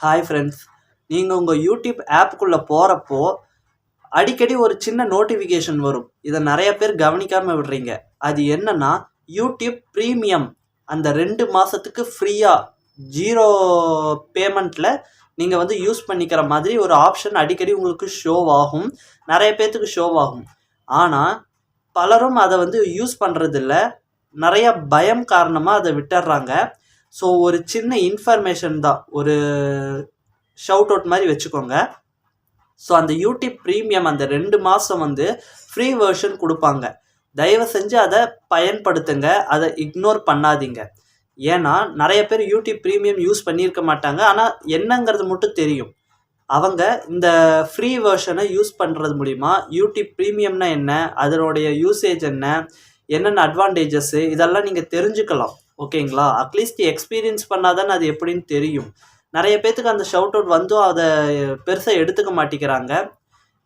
Hi friends, நீங்கள் உங்கள் YouTube ஆப்புக்குள்ளே போகிறப்போ அடிக்கடி ஒரு சின்ன நோட்டிஃபிகேஷன் வரும். இதை நிறைய பேர் கவனிக்காமல் விடுறீங்க. அது என்னன்னா, யூடியூப் ப்ரீமியம் அந்த 2 மாதத்துக்கு ஃப்ரீயாக 0 பேமெண்ட்டில் நீங்கள் வந்து யூஸ் பண்ணிக்கிற மாதிரி ஒரு ஆப்ஷன் அடிக்கடி உங்களுக்கு ஷோ ஆகும். நிறைய பேர்த்துக்கு ஷோ ஆகும். ஆனால் பலரும் அதை வந்து யூஸ் பண்ணுறதில்ல. நிறைய பயம் காரணமாக அதை விட்டுடுறாங்க. ஸோ ஒரு சின்ன இன்ஃபர்மேஷன் தான், ஒரு ஷவுட் அவுட் மாதிரி வச்சுக்கோங்க. ஸோ அந்த யூடியூப் ப்ரீமியம் அந்த 2 மாதம் வந்து ஃப்ரீ வெர்ஷன் கொடுப்பாங்க. தயவு செஞ்சு அதை பயன்படுத்துங்க, அதை இக்னோர் பண்ணாதீங்க. ஏன்னா நிறைய பேர் யூடியூப் ப்ரீமியம் யூஸ் பண்ணியிருக்க மாட்டாங்க, ஆனால் என்னங்கிறது மட்டும் தெரியும். அவங்க இந்த ஃப்ரீ வெர்ஷனை யூஸ் பண்ணுறது மூலிமா யூடியூப் ப்ரீமியம்னா என்ன, அதனுடைய யூசேஜ் என்ன, என்னென்ன அட்வான்டேஜஸ்ஸு, இதெல்லாம் நீங்கள் தெரிஞ்சுக்கலாம். ஓகேங்களா? அட்லீஸ்ட் எக்ஸ்பீரியன்ஸ் பண்ணாதானே அது எப்படின்னு தெரியும். நிறைய பேர்த்துக்கு அந்த ஷவுட் அவுட் வந்தும் அதை பெருசாக எடுத்துக்க மாட்டேங்கிறாங்க.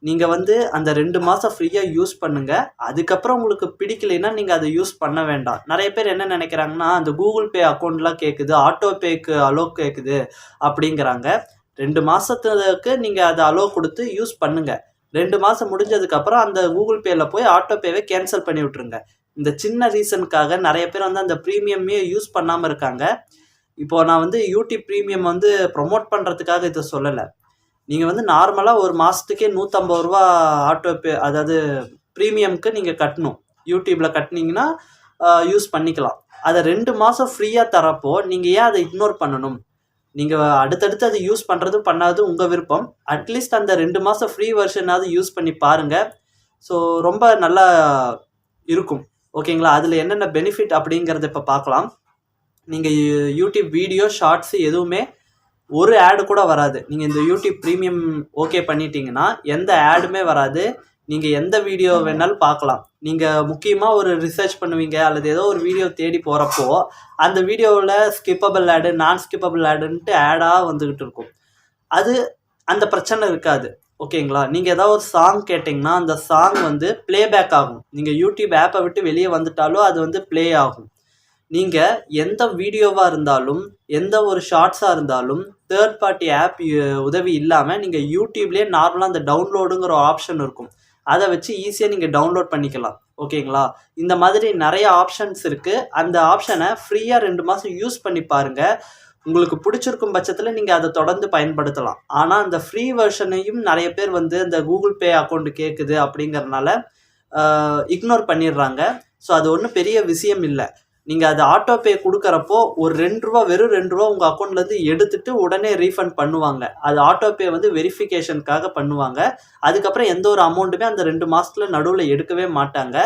நீங்கள் வந்து அந்த 2 மாதம் ஃப்ரீயாக யூஸ் பண்ணுங்கள். அதுக்கப்புறம் உங்களுக்கு பிடிக்கலைன்னா நீங்கள் அதை யூஸ் பண்ண வேண்டாம். நிறைய பேர் என்ன நினைக்கிறாங்கன்னா, அந்த கூகுள் பே அக்கௌண்ட்லாம் கேட்குது, ஆட்டோ பேக்கு அலோ கேட்குது அப்படிங்கிறாங்க. 2 மாதத்துக்கு நீங்கள் அதை அலோ கொடுத்து யூஸ் பண்ணுங்கள். 2 மாதம் முடிஞ்சதுக்கப்புறம் அந்த கூகுள் பேயில் போய் ஆட்டோ பேவை கேன்சல் பண்ணி விட்ருங்க. இந்த சின்ன ரீசனுக்காக நிறைய பேர் வந்து அந்த ப்ரீமியமே யூஸ் பண்ணாமல் இருக்காங்க. இப்போது நான் வந்து யூடியூப் ப்ரீமியம் வந்து ப்ரொமோட் பண்ணுறதுக்காக இதை சொல்லலை. நீங்கள் வந்து நார்மலாக ஒரு மாதத்துக்கே ₹150 ஆட்டோ பே, அதாவது ப்ரீமியம்க்கு நீங்கள் கட்டணும். யூடியூப்பில் கட்டினீங்கன்னா யூஸ் பண்ணிக்கலாம். அதை 2 மாதம் ஃப்ரீயாக தரப்போ நீங்கள் ஏன் அதை இக்னோர் பண்ணணும்? நீங்கள் அடுத்தடுத்து அதை யூஸ் பண்ணுறது பண்ணாது உங்கள் விருப்பம். அட்லீஸ்ட் அந்த 2 மாதம் ஃப்ரீ வெர்ஷனாவது யூஸ் பண்ணி பாருங்கள். ஸோ ரொம்ப நல்லா இருக்கும். ஓகேங்களா? அதில் என்னென்ன பெனிஃபிட் அப்படிங்கிறத இப்போ பார்க்கலாம். நீங்கள் யூடியூப் வீடியோ ஷார்ட்ஸு எதுவுமே ஒரு ஆடு கூட வராது. நீங்கள் இந்த யூடியூப் ப்ரீமியம் ஓகே பண்ணிட்டீங்கன்னா எந்த ஆடுமே வராது. நீங்கள் எந்த வீடியோ வேணாலும் பார்க்கலாம். நீங்கள் முக்கியமாக ஒரு ரிசர்ச் பண்ணுவீங்க அல்லது ஏதோ ஒரு வீடியோ தேடி போகிறப்போ அந்த வீடியோவில் ஸ்கிப்பபிள் ஆடு, நான் ஸ்கிப்பபிள் ஆடுன்ட்டு ஆடாக வந்துக்கிட்டு இருக்கும். அந்த பிரச்சனை இருக்காது. ஓகேங்களா? நீங்கள் ஏதாவது ஒரு சாங் கேட்டிங்கன்னா அந்த சாங் வந்து ப்ளேபேக் ஆகும். நீங்கள் யூடியூப் ஆப்பை விட்டு வெளியே வந்துட்டாலும் அது வந்து ப்ளே ஆகும். நீங்கள் எந்த வீடியோவாக இருந்தாலும், எந்த ஒரு ஷார்ட்ஸாக இருந்தாலும் தேர்ட் பார்ட்டி ஆப் உதவி இல்லாமல் நீங்கள் யூடியூப்லேயே நார்மலாக அந்த டவுன்லோடுங்கிற ஆப்ஷன் இருக்கும். அதை வச்சு ஈஸியாக நீங்கள் டவுன்லோட் பண்ணிக்கலாம். ஓகேங்களா? இந்த மாதிரி நிறைய ஆப்ஷன்ஸ் இருக்குது. அந்த ஆப்ஷனை ஃப்ரீயாக 2 மாதம் யூஸ் பண்ணி பாருங்கள். உங்களுக்கு பிடிச்சிருக்கும் பட்சத்தில் நீங்கள் அதை தொடர்ந்து பயன்படுத்தலாம். ஆனால் அந்த ஃப்ரீ வெர்ஷனையும் நிறைய பேர் வந்து இந்த கூகுள் பே அக்கௌண்ட் கேட்குது அப்படிங்கிறதுனால இக்னோர் பண்ணிடுறாங்க. ஸோ அது ஒன்றும் பெரிய விஷயம் இல்லை. நீங்கள் அது ஆட்டோ பே கொடுக்குறப்போ ஒரு ₹2 வெறும் ₹2 உங்கள் அக்கௌண்ட்லேருந்து எடுத்துகிட்டு உடனே ரீஃபண்ட் பண்ணுவாங்க. அது ஆட்டோ பே வந்து வெரிஃபிகேஷனுக்காக பண்ணுவாங்க. அதுக்கப்புறம் எந்த ஒரு அமௌண்ட்டுமே அந்த 2 மாதத்தில் நடுவில் எடுக்கவே மாட்டாங்க.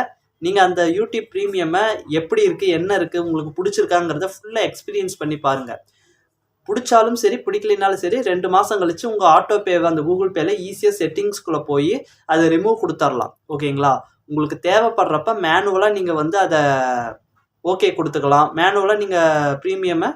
நீங்கள் அந்த யூடியூப் ப்ரீமியமை எப்படி இருக்குது, என்ன இருக்குது, உங்களுக்கு பிடிச்சிருக்காங்கிறத ஃபுல்லாக எக்ஸ்பீரியன்ஸ் பண்ணி பாருங்கள். பிடிச்சாலும் சரி, பிடிக்கலைனாலும் சரி, 2 மாதம் கழித்து உங்கள் ஆட்டோ பேவை அந்த கூகுள் பேயில் ஈஸியாக செட்டிங்ஸ்குள்ளே போய் அதை ரிமூவ் கொடுத்துர்லாம். ஓகேங்களா? உங்களுக்கு தேவைப்படுறப்ப மேனுவலாக நீங்கள் வந்து அதை ஓகே கொடுத்துக்கலாம். மேனுவலாக நீங்கள் ப்ரீமியமை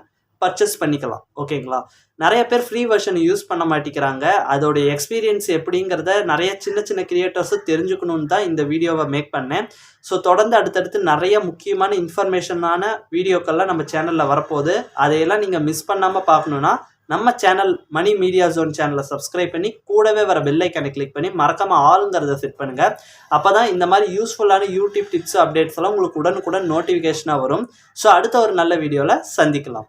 பர்ச்சேஸ் பண்ணிக்கலாம். ஓகேங்களா? நிறைய பேர் ஃப்ரீ வெர்ஷன் யூஸ் பண்ண மாட்டேங்கிறாங்க. அதோடைய எக்ஸ்பீரியன்ஸ் எப்படிங்கிறத நிறைய சின்ன சின்ன கிரியேட்டர்ஸும் தெரிஞ்சுக்கணுன்னு தான் இந்த வீடியோவை மேக் பண்ணேன். ஸோ தொடர்ந்து அடுத்தடுத்து நிறைய முக்கியமான இன்ஃபர்மேஷனான வீடியோக்கள்லாம் நம்ம சேனலில் வரப்போகுது. அதையெல்லாம் நீங்கள் மிஸ் பண்ணாமல் பார்க்கணுன்னா நம்ம சேனல் மணி மீடியா ஜோன் சேனலை சப்ஸ்கிரைப் பண்ணி கூடவே வர பெல் ஐக்கானை கிளிக் பண்ணி மறக்காமல் ஆளுங்கிறத செட் பண்ணுங்கள். அப்போ தான் இந்த மாதிரி யூஸ்ஃபுல்லான யூடியூப் டிப்ஸ் அப்டேட்ஸ் எல்லாம் உங்களுக்கு உடனுக்குடன் நோட்டிஃபிகேஷனாக வரும். ஸோ அடுத்த ஒரு நல்ல வீடியோவில் சந்திக்கலாம்.